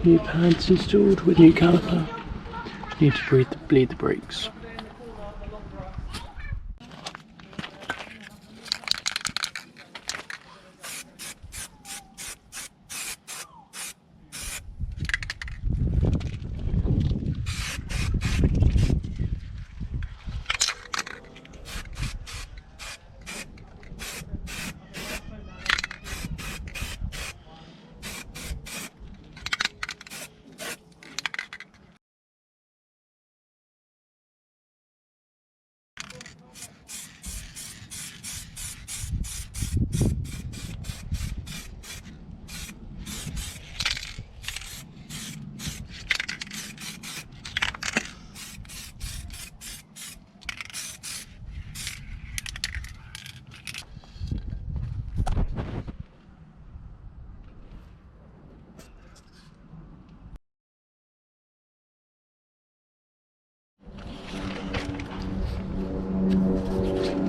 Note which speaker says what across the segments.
Speaker 1: New pads installed with new caliper. Need to bleed the brakes.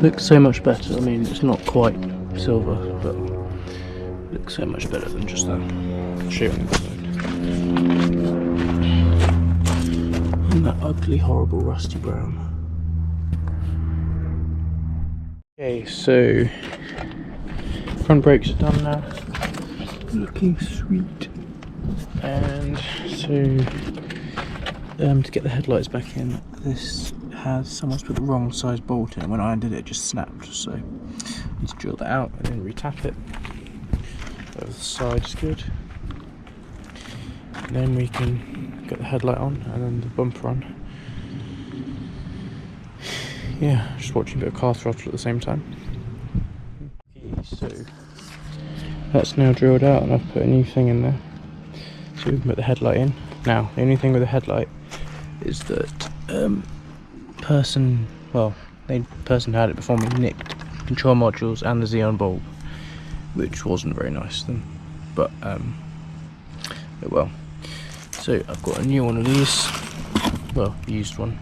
Speaker 1: Looks so much better. I mean, it's not quite silver, but looks so much better than just that. I'll show you on the other side. And that ugly, horrible rusty brown. Okay, so front brakes are done now. Looking sweet. And so to get the headlights back in, this has someone's put the wrong size bolt in. When I undid it, it just snapped, so I need to drill that out and then re-tap it. The other side is good. And then we can get the headlight on and then the bumper on. Yeah, just watching a bit of car throttle at the same time. Okay, so that's now drilled out and I've put a new thing in there. So we can put the headlight in. Now, the only thing with the headlight is that the person who had it before me nicked control modules and the xeon bulb, which wasn't very nice of them, but oh well. So I've got a new one of these, well, used one,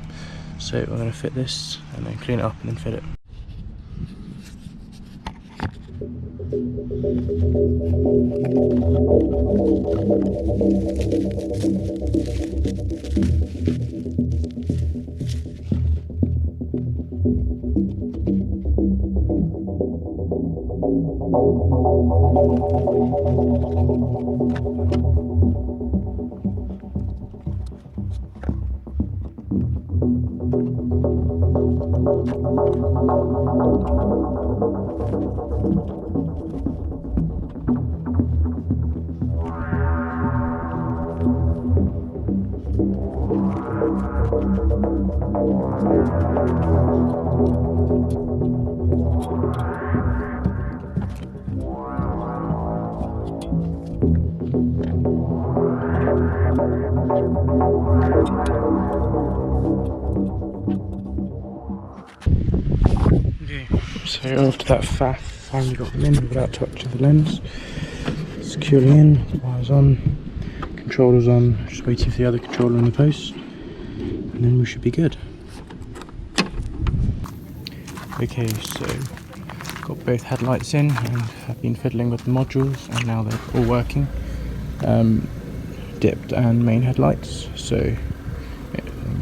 Speaker 1: so I'm going to fit this and then clean it up and then fit it. Okay, so after that faff, finally got them in without touching the lens. Securely in, wires on, controllers on, just waiting for the other controller in the post, and then we should be good. Okay, so got both headlights in and have been fiddling with the modules and now they're all working. Dipped and main headlights, so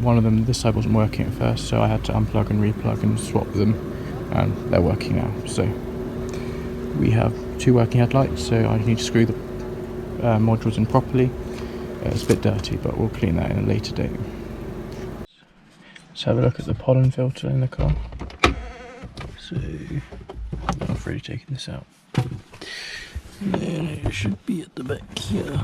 Speaker 1: one of them, this side wasn't working at first, so I had to unplug and replug and swap them, and they're working now. So we have two working headlights, so I need to screw the modules in properly. It's a bit dirty, but we'll clean that in a later date. Let's have a look at the pollen filter in the car. So I've already taken this out. And then it should be at the back here.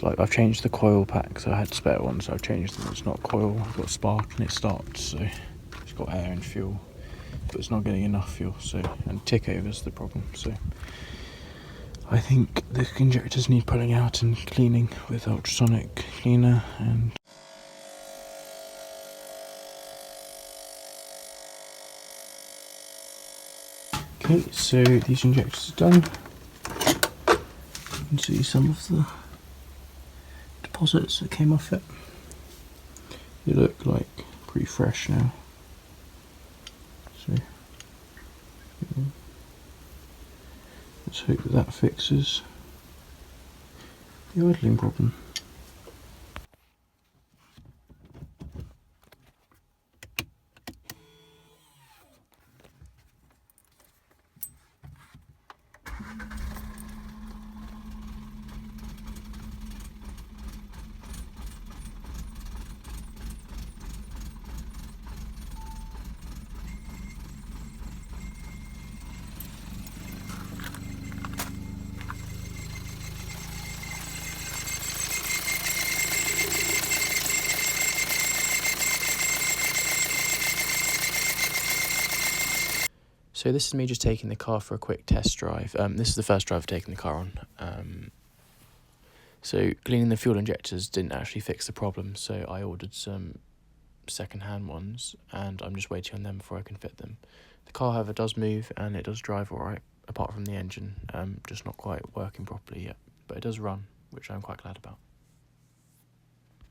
Speaker 1: it's like I've changed the coil pack, so I had spare ones, so I've changed them. It's not coil, I've got spark and it starts, so it's got air and fuel, but it's not getting enough fuel, so, and tick over's the problem, so I think the injectors need pulling out and cleaning with ultrasonic cleaner. And okay, so these injectors are done. You can see some of the deposits that came off it. They look like pretty fresh now. So let's hope that that fixes the idling problem. So this is me just taking the car for a quick test drive. This is the first drive I've taken the car on. So cleaning the fuel injectors didn't actually fix the problem, so I ordered some second-hand ones, and I'm just waiting on them before I can fit them. The car, however, does move, and it does drive alright, apart from the engine, just not quite working properly yet. But it does run, which I'm quite glad about.